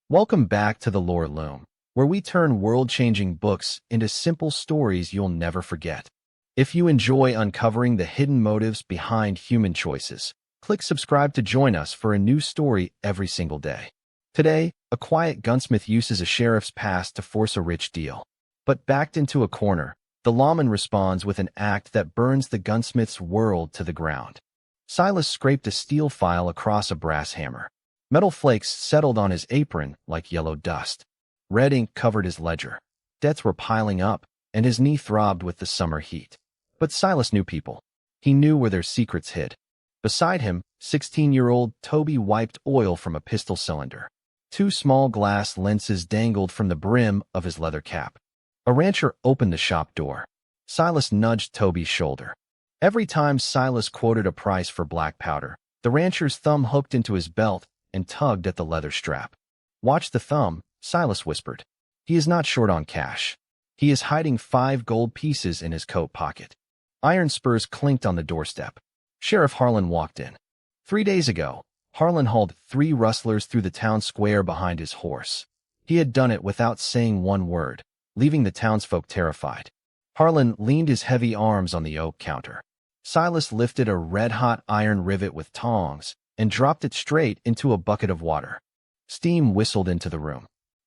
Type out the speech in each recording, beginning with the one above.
Welcome back to the Loom, where we turn world-changing books into simple stories you'll never forget. If you enjoy uncovering the hidden motives behind human choices, click subscribe to join us for a new story every single day. Today, a quiet gunsmith uses a sheriff's pass to force a rich deal. But backed into a corner, the lawman responds with an act that burns the gunsmith's world to the ground. Silas scraped a steel file across a brass hammer. Metal flakes settled on his apron like yellow dust. Red ink covered his ledger. Debts were piling up, and his knee throbbed with the summer heat. But Silas knew people. He knew where their secrets hid. Beside him, 16-year-old Toby wiped oil from a pistol cylinder. Two small glass lenses dangled from the brim of his leather cap. A rancher opened the shop door. Silas nudged Toby's shoulder. Every time Silas quoted a price for black powder, the rancher's thumb hooked into his belt and tugged at the leather strap. "Watch the thumb," Silas whispered. "He is not short on cash. He is hiding 5 gold pieces in his coat pocket." Iron spurs clinked on the doorstep. Sheriff Harlan walked in. 3 days ago, Harlan hauled 3 rustlers through the town square behind his horse. He had done it without saying one word, leaving the townsfolk terrified. Harlan leaned his heavy arms on the oak counter. Silas lifted a red-hot iron rivet with tongs and dropped it straight into a bucket of water. Steam whistled into the room.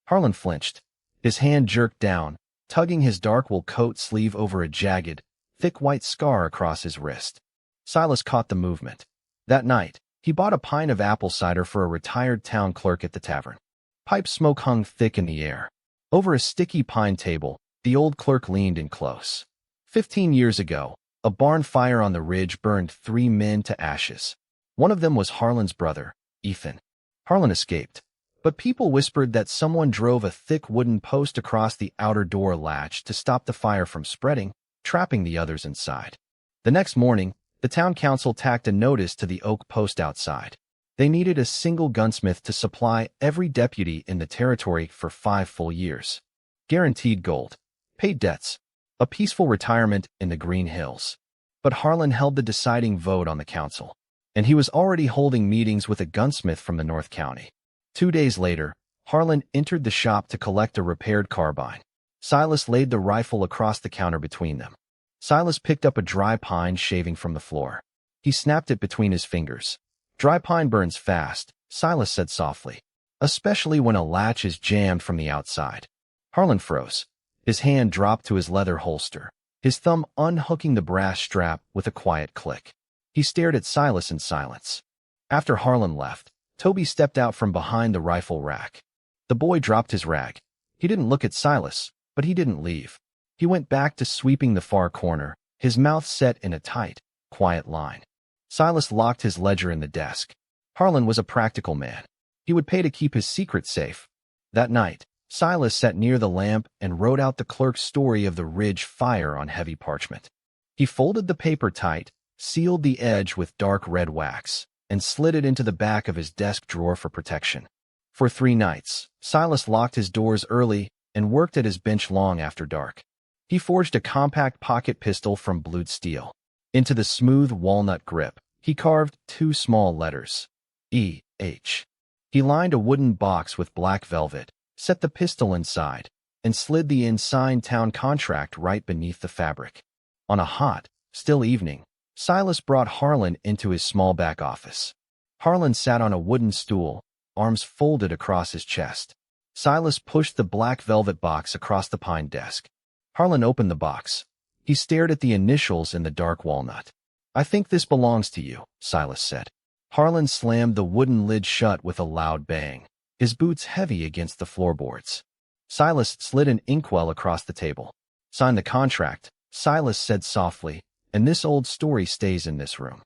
Harlan flinched. His hand jerked down, tugging his dark wool coat sleeve over a jagged, thick white scar across his wrist. Silas caught the movement. That night, he bought a pint of apple cider for a retired town clerk at the tavern. Pipe smoke hung thick in the air. Over a sticky pine table, the old clerk leaned in close. 15 years ago, a barn fire on the ridge burned 3 men to ashes. One of them was Harlan's brother, Ethan. Harlan escaped, but people whispered that someone drove a thick wooden post across the outer door latch to stop the fire from spreading, trapping the others inside. The next morning, the town council tacked a notice to the oak post outside. They needed a single gunsmith to supply every deputy in the territory for 5 full years. Guaranteed gold, paid debts, a peaceful retirement in the Green Hills. But Harlan held the deciding vote on the council, and he was already holding meetings with a gunsmith from the North County. 2 days later, Harlan entered the shop to collect a repaired carbine. Silas laid the rifle across the counter between them. Silas picked up a dry pine shaving from the floor. He snapped it between his fingers. "Dry pine burns fast," Silas said softly, "especially when a latch is jammed from the outside." Harlan froze. His hand dropped to his leather holster, his thumb unhooking the brass strap with a quiet click. He stared at Silas in silence. After Harlan left, Toby stepped out from behind the rifle rack. The boy dropped his rag. He didn't look at Silas, but he didn't leave. He went back to sweeping the far corner, his mouth set in a tight, quiet line. Silas locked his ledger in the desk. Harlan was a practical man. He would pay to keep his secret safe. That night, Silas sat near the lamp and wrote out the clerk's story of the ridge fire on heavy parchment. He folded the paper tight, sealed the edge with dark red wax, and slid it into the back of his desk drawer for protection. For 3 nights, Silas locked his doors early and worked at his bench long after dark. He forged a compact pocket pistol from blued steel. Into the smooth walnut grip, he carved 2 small letters, E.H. He lined a wooden box with black velvet, set the pistol inside, and slid the unsigned town contract right beneath the fabric. On a hot, still evening, Silas brought Harlan into his small back office. Harlan sat on a wooden stool, arms folded across his chest. Silas pushed the black velvet box across the pine desk. Harlan opened the box. He stared at the initials in the dark walnut. "I think this belongs to you," Silas said. Harlan slammed the wooden lid shut with a loud bang, his boots heavy against the floorboards. Silas slid an inkwell across the table. "Sign the contract," Silas said softly, "and this old story stays in this room."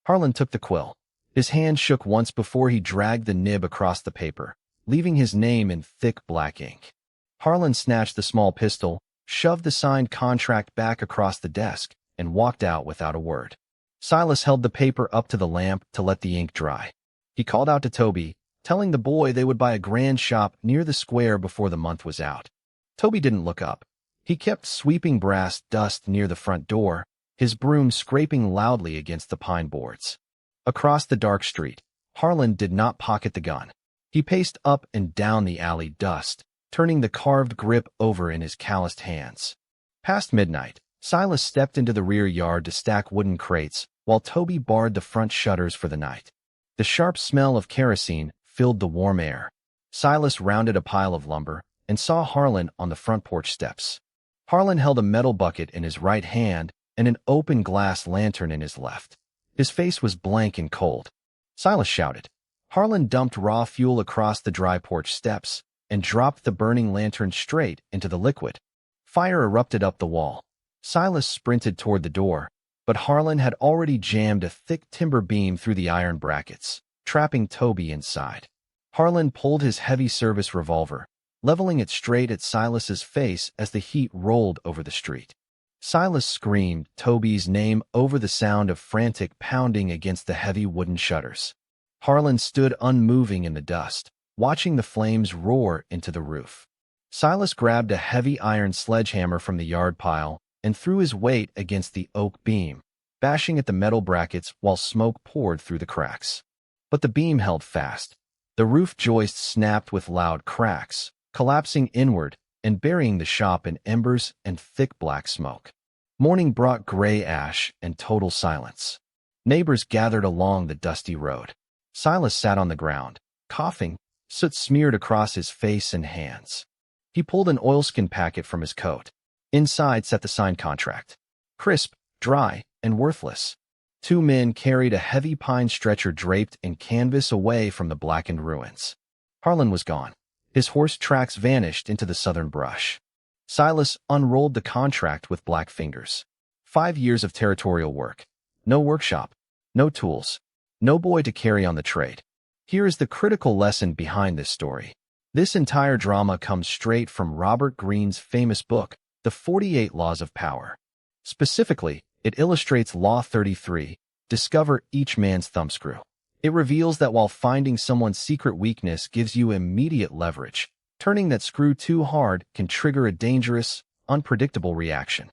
Harlan took the quill. His hand shook once before he dragged the nib across the paper, leaving his name in thick black ink. Harlan snatched the small pistol, shoved the signed contract back across the desk, and walked out without a word. Silas held the paper up to the lamp to let the ink dry. He called out to Toby, telling the boy they would buy a grand shop near the square before the month was out. Toby didn't look up. He kept sweeping brass dust near the front door, his broom scraping loudly against the pine boards. Across the dark street, Harlan did not pocket the gun. He paced up and down the alley dust, turning the carved grip over in his calloused hands. Past midnight, Silas stepped into the rear yard to stack wooden crates, while Toby barred the front shutters for the night. The sharp smell of kerosene filled the warm air. Silas rounded a pile of lumber and saw Harlan on the front porch steps. Harlan held a metal bucket in his right hand and an open glass lantern in his left. His face was blank and cold. Silas shouted. Harlan dumped raw fuel across the dry porch steps and dropped the burning lantern straight into the liquid. Fire erupted up the wall. Silas sprinted toward the door, but Harlan had already jammed a thick timber beam through the iron brackets, trapping Toby inside. Harlan pulled his heavy service revolver, leveling it straight at Silas's face as the heat rolled over the street. Silas screamed Toby's name over the sound of frantic pounding against the heavy wooden shutters. Harlan stood unmoving in the dust, watching the flames roar into the roof. Silas grabbed a heavy iron sledgehammer from the yard pile and threw his weight against the oak beam, bashing at the metal brackets while smoke poured through the cracks. But the beam held fast. The roof joist snapped with loud cracks, collapsing inward and burying the shop in embers and thick black smoke. Morning brought gray ash and total silence. Neighbors gathered along the dusty road. Silas sat on the ground, coughing, soot smeared across his face and hands. He pulled an oilskin packet from his coat. Inside sat the signed contract. Crisp, dry, and worthless. Two men carried a heavy pine stretcher draped in canvas away from the blackened ruins. Harlan was gone. His horse tracks vanished into the southern brush. Silas unrolled the contract with black fingers. 5 years of territorial work. No workshop. No tools. No boy to carry on the trade. Here is the critical lesson behind this story. This entire drama comes straight from Robert Greene's famous book, The 48 Laws of Power. Specifically, it illustrates Law 33, discover each man's thumbscrew. It reveals that while finding someone's secret weakness gives you immediate leverage, turning that screw too hard can trigger a dangerous, unpredictable reaction.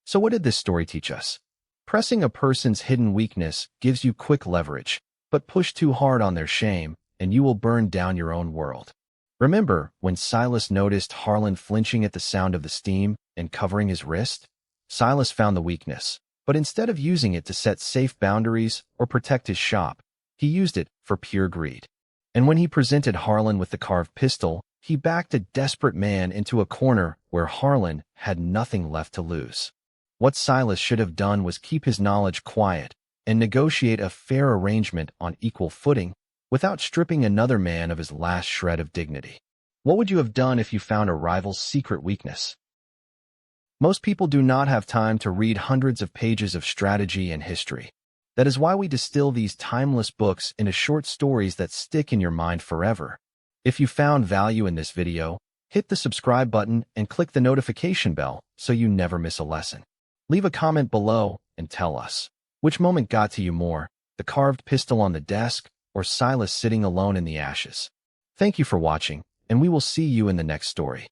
So what did this story teach us? Pressing a person's hidden weakness gives you quick leverage, but push too hard on their shame, and you will burn down your own world. Remember when Silas noticed Harlan flinching at the sound of the steam and covering his wrist? Silas found the weakness, but instead of using it to set safe boundaries or protect his shop, he used it for pure greed. And when he presented Harlan with the carved pistol, he backed a desperate man into a corner where Harlan had nothing left to lose. What Silas should have done was keep his knowledge quiet and negotiate a fair arrangement on equal footing without stripping another man of his last shred of dignity. What would you have done if you found a rival's secret weakness? Most people do not have time to read hundreds of pages of strategy and history. That is why we distill these timeless books into short stories that stick in your mind forever. If you found value in this video, hit the subscribe button and click the notification bell so you never miss a lesson. Leave a comment below and tell us, which moment got to you more, the carved pistol on the desk or Silas sitting alone in the ashes? Thank you for watching, and we will see you in the next story.